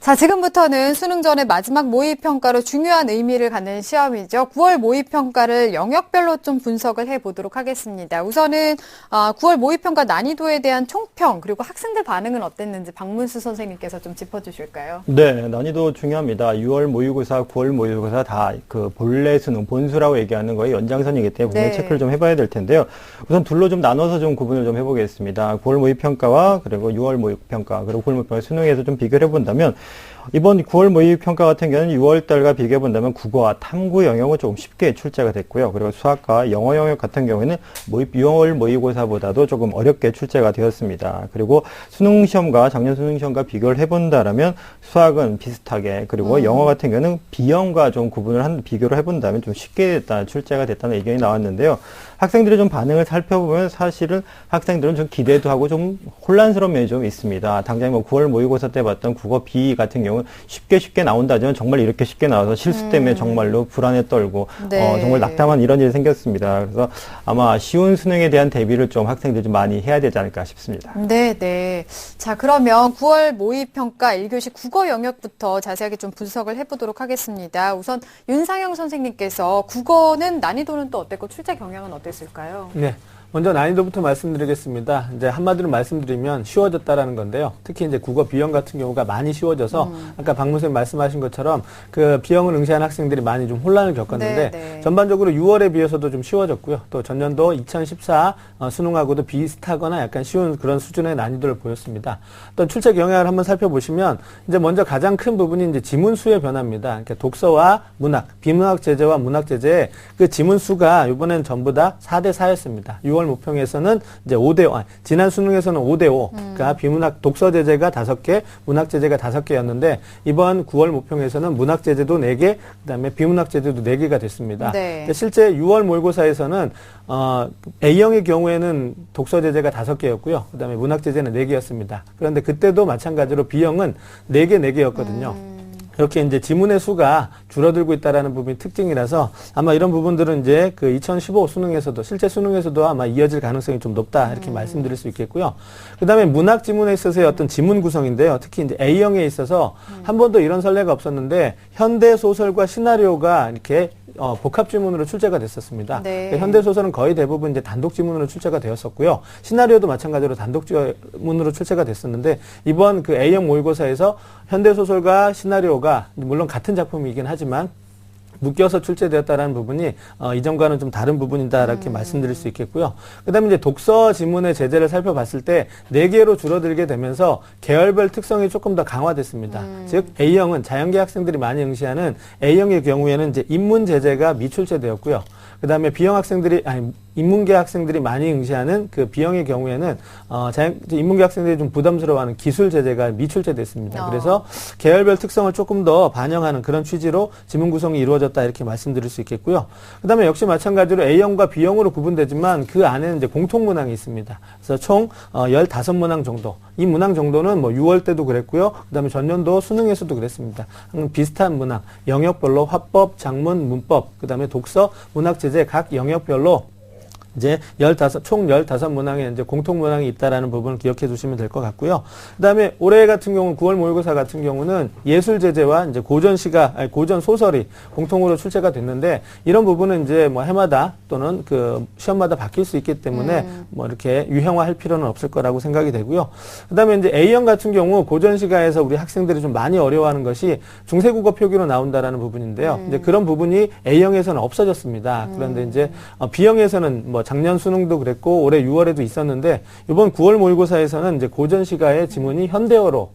자, 지금부터는 수능 전의 마지막 모의평가로 중요한 의미를 갖는 시험이죠. 9월 모의평가를 영역별로 좀 분석을 해보도록 하겠습니다. 우선은 9월 모의평가 난이도에 대한 총평 그리고 학생들 반응은 어땠는지 박문수 선생님께서 좀 짚어주실까요? 네, 난이도 중요합니다. 6월 모의고사, 9월 모의고사 다 그 본래 수능, 본수라고 얘기하는 거의 연장선이기 때문에 분명히 체크를 좀 해봐야 될 텐데요. 우선 둘로 좀 나눠서 좀 구분을 좀 해보겠습니다. 9월 모의평가와 그리고 6월 모의평가, 그리고 9월 모의평가 수능에서 좀 비교를 해본다면 이번 9월 모의평가 같은 경우는 6월달과 비교해본다면 국어와 탐구 영역은 조금 쉽게 출제가 됐고요. 그리고 수학과 영어 영역 같은 경우에는 6월 모의고사보다도 조금 어렵게 출제가 되었습니다. 그리고 수능시험과 작년 수능시험과 비교를 해본다라면 수학은 비슷하게, 그리고 영어 같은 경우는 B형과 좀 비교를 해본다면 좀 쉽게 출제가 됐다는 의견이 나왔는데요. 학생들의 좀 반응을 살펴보면 사실은 학생들은 좀 기대도 하고 좀 혼란스러운 면이 좀 있습니다. 당장 9월 모의고사 때 봤던 국어 B 같은 경우는 쉽게 나온다지만 정말 이렇게 쉽게 나와서 실수 때문에 정말로 불안에 떨고 정말 낙담한 이런 일이 생겼습니다. 그래서 아마 쉬운 수능에 대한 대비를 좀 학생들이 좀 많이 해야 되지 않을까 싶습니다. 네. 자, 그러면 9월 모의평가 1교시 국어 영역부터 자세하게 좀 분석을 해보도록 하겠습니다. 우선 윤상영 선생님께서 국어는 난이도는 또 어땠고 출제 경향은 어땠을까요? 네. 먼저 난이도부터 말씀드리겠습니다. 이제 한마디로 말씀드리면 쉬워졌다라는 건데요. 특히 이제 국어 B형 같은 경우가 많이 쉬워져서 아까 박 선생님 말씀하신 것처럼 그 B형을 응시한 학생들이 많이 좀 혼란을 겪었는데 전반적으로 6월에 비해서도 좀 쉬워졌고요. 또 전년도 2014 수능하고도 비슷하거나 약간 쉬운 그런 수준의 난이도를 보였습니다. 또 출제 경향을 한번 살펴보시면 이제 먼저 가장 큰 부분이 이제 지문수의 변화입니다. 그러니까 독서와 문학, 비문학 제재와 문학 제재의 그 지문수가 이번엔 전부 다 4대 4였습니다. 6월 모평에서는 이제 5대5, 지난 수능에서는 5대5, 그러니까 비문학 독서 제재가 5개, 문학 제재가 5개였는데 이번 9월 모평에서는 문학 제재도 4개, 그다음에 비문학 제재도 4개가 됐습니다. 네. 실제 6월 모의고사에서는 A형의 경우에는 독서 제재가 5개였고요. 그다음에 문학 제재는 4개였습니다. 그런데 그때도 마찬가지로 B형은 4개, 4개였거든요. 이렇게 이제 지문의 수가 줄어들고 있다라는 부분이 특징이라서 아마 이런 부분들은 이제 그 2015 수능에서도 실제 수능에서도 아마 이어질 가능성이 좀 높다 이렇게 말씀드릴 수 있겠고요. 그다음에 문학 지문에 있어서의 어떤 지문 구성인데요. 특히 이제 A형에 있어서 한 번도 이런 선례가 없었는데 현대 소설과 시나리오가 이렇게 복합 지문으로 출제가 됐었습니다. 네. 현대 소설은 거의 대부분 이제 단독 지문으로 출제가 되었었고요. 시나리오도 마찬가지로 단독 지문으로 출제가 됐었는데 이번 그 A형 모의고사에서 현대 소설과 시나리오가 물론 같은 작품이긴 하지만 묶여서 출제되었다라는 부분이 이전과는 좀 다른 부분이다 이렇게 말씀드릴 수 있겠고요. 그다음에 이제 독서 지문의 제재를 살펴봤을 때 4개로 줄어들게 되면서 계열별 특성이 조금 더 강화됐습니다. 즉 A형은 자연계 학생들이 많이 응시하는 A형의 경우에는 이제 인문 제재가 미출제되었고요. 그다음에 B형 학생들이 인문계 학생들이 많이 응시하는 그 B형의 경우에는 인문계 학생들이 좀 부담스러워하는 기술 제재가 미출제됐습니다. 그래서 계열별 특성을 조금 더 반영하는 그런 취지로 지문 구성이 이루어졌다 이렇게 말씀드릴 수 있겠고요. 그다음에 역시 마찬가지로 A형과 B형으로 구분되지만 그 안에는 이제 공통 문항이 있습니다. 그래서 총 15문항 정도. 이 문항 정도는 뭐 6월 때도 그랬고요. 그다음에 전년도 수능에서도 그랬습니다. 비슷한 문항, 영역별로 화법, 작문, 문법, 그다음에 독서, 문학 제재 각 영역별로 이제 총 15문항의 이제 공통 문항이 있다라는 부분을 기억해 두시면 될 것 같고요. 그다음에 올해 같은 경우 9월 모의고사 같은 경우는 예술 제재와 이제 고전 소설이 공통으로 출제가 됐는데 이런 부분은 이제 뭐 해마다 또는 그 시험마다 바뀔 수 있기 때문에 뭐 이렇게 유형화할 필요는 없을 거라고 생각이 되고요. 그다음에 이제 A형 같은 경우 고전 시가에서 우리 학생들이 좀 많이 어려워하는 것이 중세국어 표기로 나온다라는 부분인데요. 이제 그런 부분이 A형에서는 없어졌습니다. 그런데 이제 B형에서는 뭐 작년 수능도 그랬고 올해 6월에도 있었는데 이번 9월 모의고사에서는 이제 고전 시가의 지문이 현대어로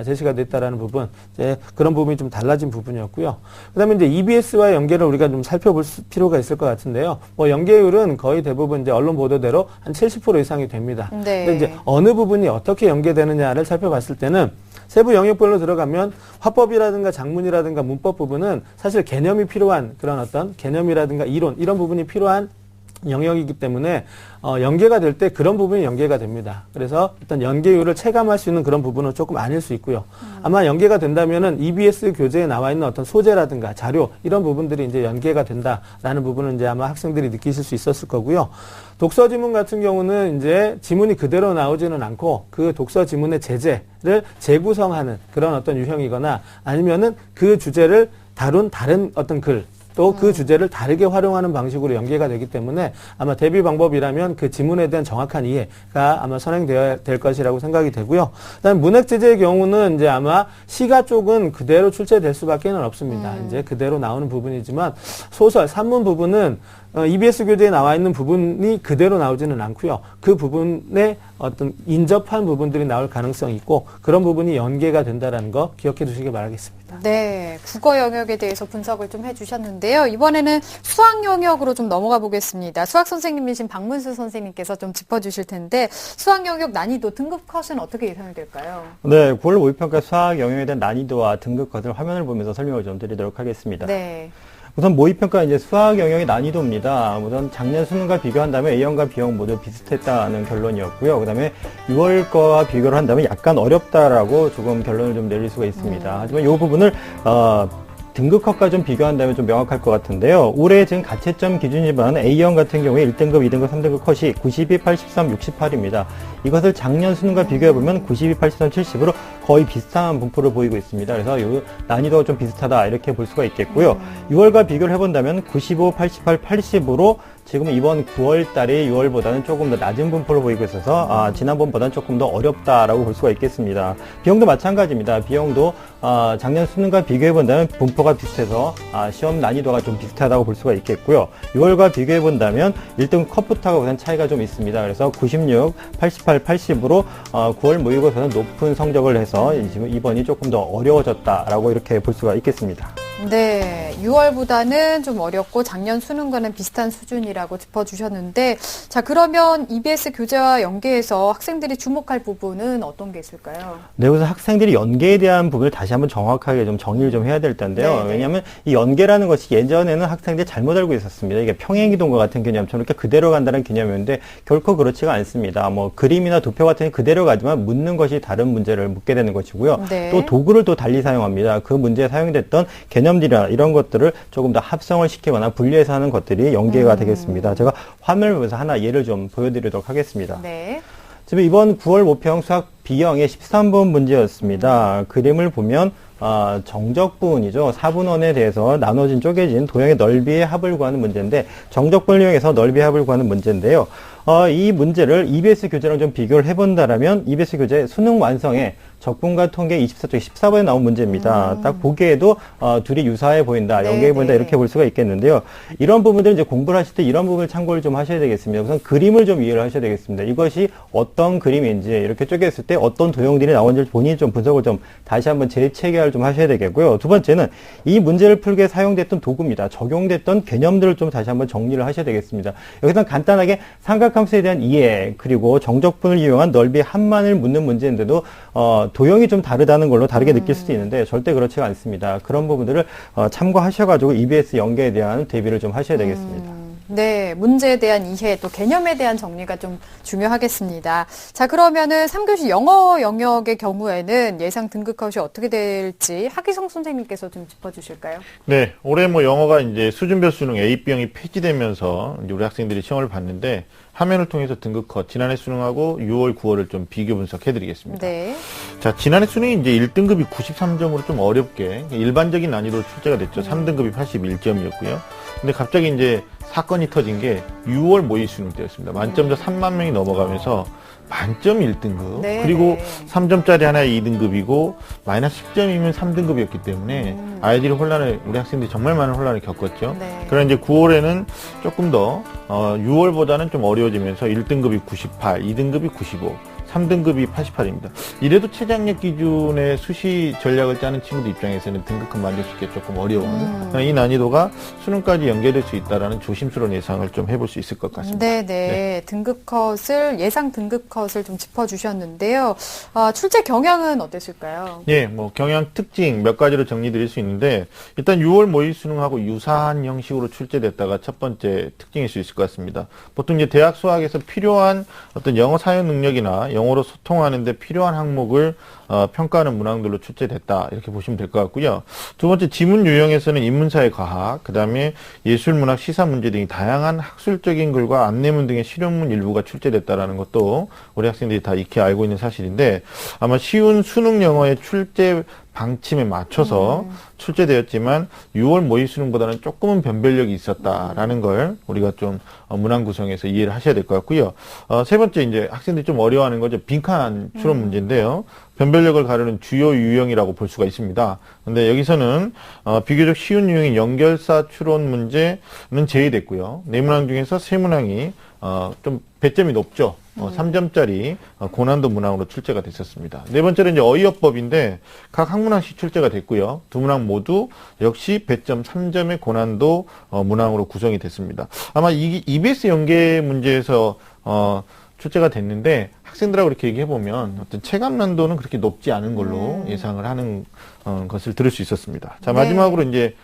제시가 됐다라는 부분, 이제 그런 부분이 좀 달라진 부분이었고요. 그다음에 이제 EBS와의 연계를 우리가 좀 살펴볼 필요가 있을 것 같은데요. 뭐 연계율은 거의 대부분 이제 언론 보도대로 한 70% 이상이 됩니다. 근데 이제 어느 부분이 어떻게 연계되느냐를 살펴봤을 때는 세부 영역별로 들어가면 화법이라든가 작문이라든가 문법 부분은 사실 개념이 필요한 그런 어떤 개념이라든가 이론 이런 부분이 필요한 영역이기 때문에 연계가 될 때 그런 부분이 연계가 됩니다. 그래서 일단 연계율을 체감할 수 있는 그런 부분은 조금 아닐 수 있고요. 아마 연계가 된다면은 EBS 교재에 나와 있는 어떤 소재라든가 자료 이런 부분들이 이제 연계가 된다라는 부분은 이제 아마 학생들이 느끼실 수 있었을 거고요. 독서 지문 같은 경우는 이제 지문이 그대로 나오지는 않고 그 독서 지문의 제재를 재구성하는 그런 어떤 유형이거나 아니면은 그 주제를 다룬 다른 어떤 글 또 그 주제를 다르게 활용하는 방식으로 연계가 되기 때문에 아마 대비 방법이라면 그 지문에 대한 정확한 이해가 아마 선행되어야 될 것이라고 생각이 되고요. 그다음에 문학 제재의 경우는 이제 아마 시가 쪽은 그대로 출제될 수밖에는 없습니다. 이제 그대로 나오는 부분이지만 소설, 산문 부분은 EBS 교재에 나와 있는 부분이 그대로 나오지는 않고요. 그 부분에 어떤 인접한 부분들이 나올 가능성이 있고 그런 부분이 연계가 된다는 거 기억해 두시기 바라겠습니다. 네, 국어 영역에 대해서 분석을 좀 해주셨는데요. 이번에는 수학 영역으로 좀 넘어가 보겠습니다. 수학 선생님이신 박문수 선생님께서 좀 짚어주실 텐데 수학 영역 난이도 등급 컷은 어떻게 예상이 될까요? 네, 9월 모의평가 수학 영역에 대한 난이도와 등급 컷을 화면을 보면서 설명을 좀 드리도록 하겠습니다. 네. 우선 모의평가 이제 수학 영역의 난이도입니다. 우선 작년 수능과 비교한다면 A형과 B형 모두 비슷했다는 결론이었고요. 그다음에 6월 거와 비교를 한다면 약간 어렵다라고 조금 결론을 좀 내릴 수가 있습니다. 하지만 이 부분을 등급컷과 좀 비교한다면 좀 명확할 것 같은데요. 올해 지금 가채점 기준이지만 A형 같은 경우에 1등급, 2등급, 3등급 컷이 92, 83, 68입니다. 이것을 작년 수능과 비교해보면 92, 83, 70으로 거의 비슷한 분포를 보이고 있습니다. 그래서 이 난이도가 좀 비슷하다 이렇게 볼 수가 있겠고요. 6월과 비교를 해본다면 95, 88, 80으로 지금 이번 9월 달에 6월보다는 조금 더 낮은 분포를 보이고 있어서 지난번보다는 조금 더 어렵다라고 볼 수가 있겠습니다. 비용도 마찬가지입니다. 비용도 작년 수능과 비교해본다면 분포가 비슷해서 시험 난이도가 좀 비슷하다고 볼 수가 있겠고요. 6월과 비교해본다면 1등 컷부터가 우선 차이가 좀 있습니다. 그래서 96, 88, 80으로 9월 모의고사는 높은 성적을 해서 지금 이번이 조금 더 어려워졌다라고 이렇게 볼 수가 있겠습니다. 네, 6월보다는 좀 어렵고 작년 수능과는 비슷한 수준이라고 짚어주셨는데 자 그러면 EBS 교재와 연계해서 학생들이 주목할 부분은 어떤 게 있을까요? 네, 우선 학생들이 연계에 대한 부분을 다시 한번 정확하게 좀 정리를 좀 해야 될 텐데요. 네. 왜냐하면 이 연계라는 것이 예전에는 학생들이 잘못 알고 있었습니다. 이게 평행이동과 같은 개념처럼 이렇게 그대로 간다는 개념이었는데 결코 그렇지가 않습니다. 뭐 그림이나 도표 같은 게 그대로 가지만 묻는 것이 다른 문제를 묻게 되는 것이고요. 네. 또 도구를 또 달리 사용합니다. 그 문제에 사용됐던 개념들이나 이런 것들을 조금 더 합성을 시키거나 분리해서 하는 것들이 연계가 되겠습니다. 제가 화면을 보면서 하나 예를 좀 보여드리도록 하겠습니다. 네. 지금 이번 9월 모평 수학 B형의 13번 문제였습니다. 그림을 보면 정적 부분이죠. 4분원에 대해서 나눠진 쪼개진 도형의 넓이의 합을 구하는 문제인데 정적분을 이용해서 넓이의 합을 구하는 문제인데요. 이 문제를 EBS 교재랑 좀 비교를 해본다라면 EBS 교재 수능 완성에 적분과 통계 24쪽 14번에 나온 문제입니다. 딱 보기에도 둘이 유사해 보인다, 연계해 보인다 이렇게 볼 수가 있겠는데요. 이런 부분들 이제 공부를 하실 때 이런 부분을 참고를 좀 하셔야 되겠습니다. 우선 그림을 좀 이해를 하셔야 되겠습니다. 이것이 어떤 그림인지 이렇게 쪼개었을 때 어떤 도형들이 나오는지 본인이 좀 분석을 좀 다시 한번 재체계를 좀 하셔야 되겠고요. 두 번째는 이 문제를 풀기 위해 사용됐던 도구입니다. 적용됐던 개념들을 좀 다시 한번 정리를 하셔야 되겠습니다. 여기서 간단하게 삼각함수에 대한 이해 그리고 정적분을 이용한 넓이 합만을 묻는 문제인데도 도형이 좀 다르다는 걸로 다르게 느낄 수도 있는데 절대 그렇지가 않습니다. 그런 부분들을 참고하셔가지고 EBS 연계에 대한 대비를 좀 하셔야 되겠습니다. 네, 문제에 대한 이해 또 개념에 대한 정리가 좀 중요하겠습니다. 자, 그러면은 3교시 영어 영역의 경우에는 예상 등급컷이 어떻게 될지 하기성 선생님께서 좀 짚어주실까요? 네, 올해 뭐 영어가 이제 수준별 수능 A, B형이 폐지되면서 이제 우리 학생들이 시험을 봤는데 화면을 통해서 등급컷 지난해 수능하고 6월, 9월을 좀 비교 분석해드리겠습니다. 네. 자, 지난해 수능이 이제 1등급이 93점으로 좀 어렵게 일반적인 난이도로 출제가 됐죠. 3등급이 81점이었고요. 근데 갑자기 이제 사건이 터진 게 6월 모의 수능 때였습니다. 만점자 3만 명이 넘어가면서 만점 1등급 네, 그리고 네. 3점짜리 하나에 2등급이고 마이너스 10점이면 3등급이었기 때문에 아이들이 우리 학생들이 정말 많은 혼란을 겪었죠. 네. 그러나 이제 9월에는 조금 더 6월보다는 좀 어려워지면서 1등급이 98, 2등급이 95, 3등급이 88입니다. 이래도 최저학력 기준의 수시 전략을 짜는 친구들 입장에서는 등급컷 만족시키기 조금 어려운 이 난이도가 수능까지 연계될 수 있다라는 조심스러운 예상을 좀 해볼 수 있을 것 같습니다. 네네. 등급컷을, 예상 등급컷을 좀 짚어주셨는데요. 출제 경향은 어땠을까요? 예, 뭐 경향 특징 몇 가지로 정리드릴 수 있는데 일단 6월 모의 수능하고 유사한 형식으로 출제됐다가 첫 번째 특징일 수 있을 것 같습니다. 보통 이제 대학 수학에서 필요한 어떤 영어 사용 능력이나 영어로 소통하는데 필요한 항목을 평가하는 문항들로 출제됐다 이렇게 보시면 될 것 같고요. 두 번째 지문 유형에서는 인문사회 과학, 그다음에 예술, 문학, 시사 문제 등이 다양한 학술적인 글과 안내문 등의 실용문 일부가 출제됐다라는 것도 우리 학생들이 다 익히 알고 있는 사실인데 아마 쉬운 수능 영어의 출제 방침에 맞춰서 출제되었지만 6월 모의 수능보다는 조금은 변별력이 있었다라는 걸 우리가 좀 문항 구성에서 이해를 하셔야 될 것 같고요. 세 번째 이제 학생들이 좀 어려워하는 거죠. 빈칸 추론 문제인데요. 변별력을 가르는 주요 유형이라고 볼 수가 있습니다. 근데 여기서는 비교적 쉬운 유형인 연결사 추론 문제는 제외됐고요. 네 문항 중에서 세 문항이 좀 배점이 높죠. 3점짜리 고난도 문항으로 출제가 됐었습니다. 네 번째는 이제 어휘어법인데 각 학문항씩 출제가 됐고요. 두 문항 모두 역시 배점 3점의 고난도 문항으로 구성이 됐습니다. 아마 이 EBS 연계 문제에서 출제가 됐는데 학생들하고 이렇게 얘기해보면 어떤 체감 난도는 그렇게 높지 않은 걸로 예상을 하는 것을 들을 수 있었습니다. 자, 마지막으로 이제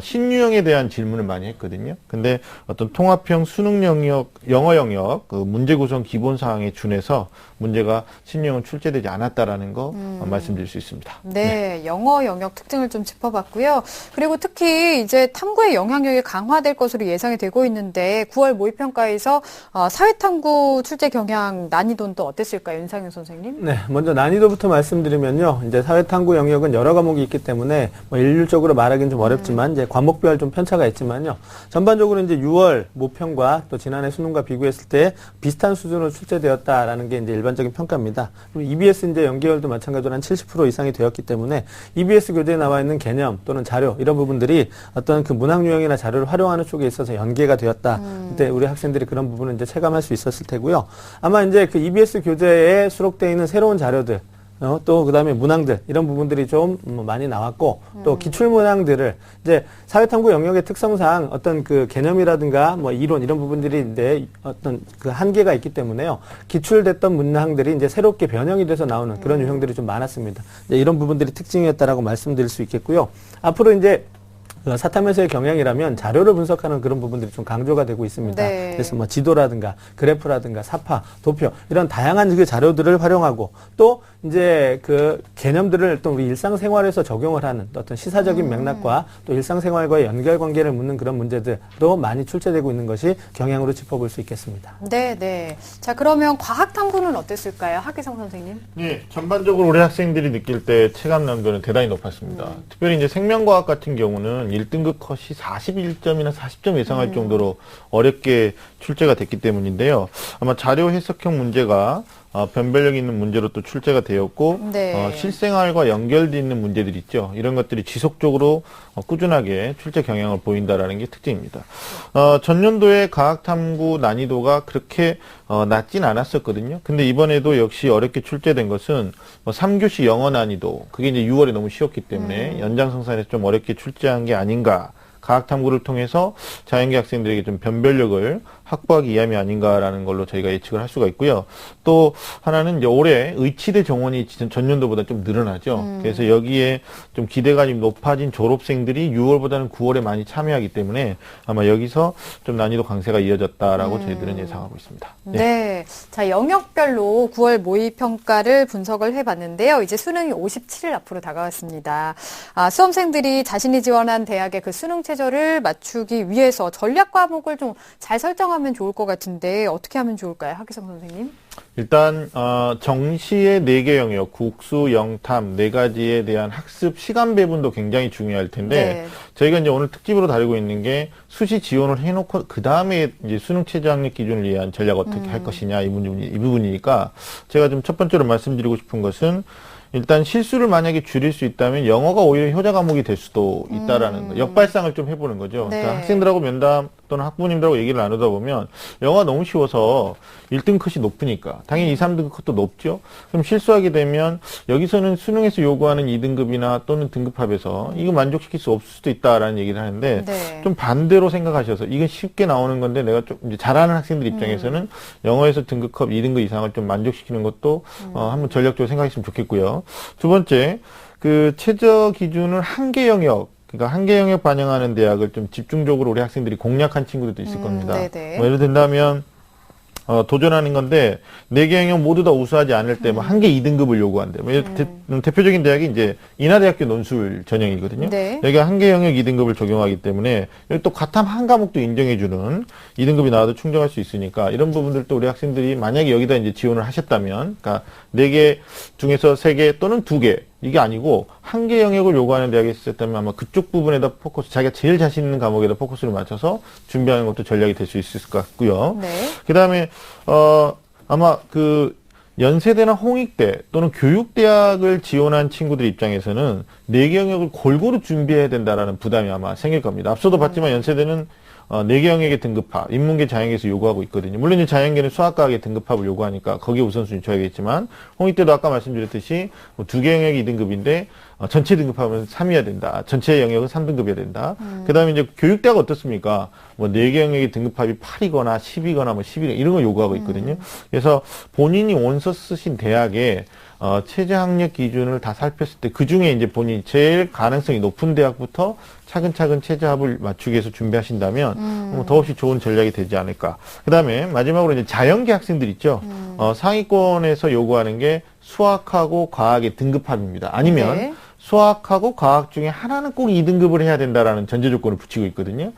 신유형에 대한 질문을 많이 했거든요. 근데 어떤 통합형 수능 영역, 영어 영역, 그 문제 구성 기본 사항에 준해서 문제가 신유형은 출제되지 않았다라는 거 말씀드릴 수 있습니다. 네, 영어 영역 특징을 좀 짚어봤고요. 그리고 특히 이제 탐구의 영향력이 강화될 것으로 예상이 되고 있는데 9월 모의평가에서 사회탐구 출제 경향 난이도는 또 어땠을까요, 윤상현 선생님? 네, 먼저 난이도부터 말씀드리면요. 이제 사회탐구 영역은 여러 과목이 있기 때문에 뭐 일률적으로 말하기는 좀 어렵지만 이제 과목별 좀 편차가 있지만요. 전반적으로 이제 6월 모평과 또 지난해 수능과 비교했을 때 비슷한 수준으로 출제되었다라는 게 이제 일반적인 평가입니다. 그리고 EBS 이제 연계율도 마찬가지로 한 70% 이상이 되었기 때문에 EBS 교재에 나와 있는 개념 또는 자료 이런 부분들이 어떤 그 문학 유형이나 자료를 활용하는 쪽에 있어서 연계가 되었다. 그때 우리 학생들이 그런 부분을 이제 체감할 수 있었을 테고요. 아마 이제 그 EBS 교재에 수록되어 있는 새로운 자료들 또 그다음에 문항들 이런 부분들이 좀 많이 나왔고 또 기출 문항들을 이제 사회탐구 영역의 특성상 어떤 그 개념이라든가 뭐 이론 이런 부분들인데 어떤 그 한계가 있기 때문에요. 기출됐던 문항들이 이제 새롭게 변형이 돼서 나오는 그런 유형들이 좀 많았습니다. 이제 이런 부분들이 특징이었다라고 말씀드릴 수 있겠고요. 앞으로 이제 사탐에서의 경향이라면 자료를 분석하는 그런 부분들이 좀 강조가 되고 있습니다. 네. 그래서 뭐 지도라든가 그래프라든가 사파, 도표 이런 다양한 그 자료들을 활용하고 또 이제 그 개념들을 또 우리 일상생활에서 적용을 하는 어떤 시사적인 맥락과 또 일상생활과의 연결관계를 묻는 그런 문제들도 많이 출제되고 있는 것이 경향으로 짚어볼 수 있겠습니다. 네, 네. 자, 그러면 과학탐구는 어땠을까요, 하기성 선생님? 네, 전반적으로 우리 학생들이 느낄 때 체감 난도는 대단히 높았습니다. 특별히 이제 생명과학 같은 경우는 1등급 컷이 41점이나 40점 예상할 정도로 어렵게 출제가 됐기 때문인데요. 아마 자료 해석형 문제가 변별력 있는 문제로 또 출제가 되었고 네. 실생활과 연결되어 있는 문제들 있죠. 이런 것들이 지속적으로 꾸준하게 출제 경향을 보인다라는 게 특징입니다. 전년도의 과학탐구 난이도가 그렇게 낮진 않았었거든요. 근데 이번에도 역시 어렵게 출제된 것은 3교시 영어 난이도 그게 이제 6월에 너무 쉬웠기 때문에 연장성산에서 좀 어렵게 출제한 게 아닌가. 과학탐구를 통해서 자연계 학생들에게 좀 변별력을 확보하기 위함이 아닌가라는 걸로 저희가 예측을 할 수가 있고요. 또 하나는 이제 올해 의치대 정원이 전년도보다 좀 늘어나죠. 그래서 여기에 좀 기대감이 높아진 졸업생들이 6월보다는 9월에 많이 참여하기 때문에 아마 여기서 좀 난이도 강세가 이어졌다라고 저희들은 예상하고 있습니다. 네. 자, 영역별로 9월 모의평가를 분석을 해봤는데요. 이제 수능이 57일 앞으로 다가왔습니다. 수험생들이 자신이 지원한 대학의 그 수능 최저를 맞추기 위해서 전략 과목을 좀 잘 설정하면 좋을 것 같은데 어떻게 하면 좋을까요, 하기성 선생님? 일단 정시의 4개 영역, 국수, 영탐 4가지에 대한 학습 시간 배분도 굉장히 중요할 텐데 네. 저희가 이제 오늘 특집으로 다루고 있는 게 수시 지원을 해놓고 그 다음에 이제 수능 최저 학력 기준을 위한 전략 어떻게 할 것이냐 이 부분이니까 제가 좀 첫 번째로 말씀드리고 싶은 것은 일단 실수를 만약에 줄일 수 있다면 영어가 오히려 효자 과목이 될 수도 있다라는 거. 역발상을 좀 해보는 거죠. 네. 그러니까 학생들하고 면담 또는 학부모님들하고 얘기를 나누다 보면 영어가 너무 쉬워서 1등 컷이 높으니까 당연히 2, 3등 컷도 높죠. 그럼 실수하게 되면 여기서는 수능에서 요구하는 2등급이나 또는 등급합에서 이거 만족시킬 수 없을 수도 있다라는 얘기를 하는데 네. 좀 반대로 생각하셔서 이건 쉽게 나오는 건데 내가 좀 이제 잘하는 학생들 입장에서는 영어에서 등급컵 2등급 이상을 좀 만족시키는 것도 한번 전략적으로 생각했으면 좋겠고요. 두 번째, 그 최저 기준을 한 개 영역, 그러니까 한 개 영역 반영하는 대학을 좀 집중적으로 우리 학생들이 공략한 친구들도 있을 겁니다. 네네. 뭐 예를 든다면 도전하는 건데 4개 영역 모두 다 우수하지 않을 때 뭐 한 개 2등급을 요구한대. 뭐 대표적인 대학이 이제 인하대학교 논술 전형이거든요. 네. 여기가 한 개 영역 2등급을 적용하기 때문에 여기 또 과탐 한 과목도 인정해주는 2등급이 나와도 충족할 수 있으니까 이런 부분들도 우리 학생들이 만약에 여기다 이제 지원을 하셨다면, 그러니까 4개 중에서 3개 또는 2개 이게 아니고 한 개 영역을 요구하는 대학에 있었다면 아마 그쪽 부분에다 포커스, 자기가 제일 자신 있는 과목에다 포커스를 맞춰서 준비하는 것도 전략이 될 수 있을 것 같고요. 네. 그 다음에 아마 그 연세대나 홍익대 또는 교육대학을 지원한 친구들 입장에서는 4개 영역을 골고루 준비해야 된다라는 부담이 아마 생길 겁니다. 앞서도 봤지만 연세대는 4개 영역의 등급합, 인문계 자연계에서 요구하고 있거든요. 물론 이제 자연계는 수학과학의 등급합을 요구하니까 거기에 우선순위 줘야겠지만, 홍익대도 아까 말씀드렸듯이 2개 영역이 2등급인데 전체 등급하면 3이어야 된다. 전체 영역은 3등급이어야 된다. 그 다음에 이제 교육대학 어떻습니까? 뭐 4개 영역의 등급합이 8이거나 10이거나 뭐 11이거나 이런 걸 요구하고 있거든요. 그래서 본인이 원서 쓰신 대학에 최저 학력 기준을 다 살폈을 때 그 중에 이제 본인이 제일 가능성이 높은 대학부터 차근차근 최저합을 맞추기 위해서 준비하신다면 더없이 좋은 전략이 되지 않을까. 그 다음에 마지막으로 이제 자연계 학생들 있죠. 상위권에서 요구하는 게 수학하고 과학의 등급합입니다. 아니면 네. 수학하고 과학 중에 하나는 꼭 2등급을 해야 된다라는 전제 조건을 붙이고 있거든요.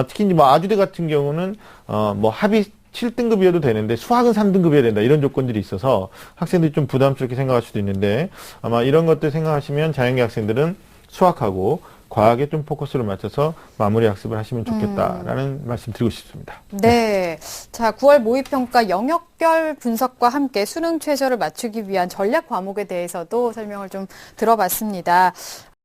특히 이제 뭐 아주대 같은 경우는 뭐 합이 7등급이어도 되는데 수학은 3등급이어야 된다. 이런 조건들이 있어서 학생들이 좀 부담스럽게 생각할 수도 있는데 아마 이런 것들 생각하시면 자연계 학생들은 수학하고 과학에 좀 포커스를 맞춰서 마무리 학습을 하시면 좋겠다라는 말씀 드리고 싶습니다. 네. 자, 9월 모의평가 영역별 분석과 함께 수능 최저를 맞추기 위한 전략 과목에 대해서도 설명을 좀 들어봤습니다.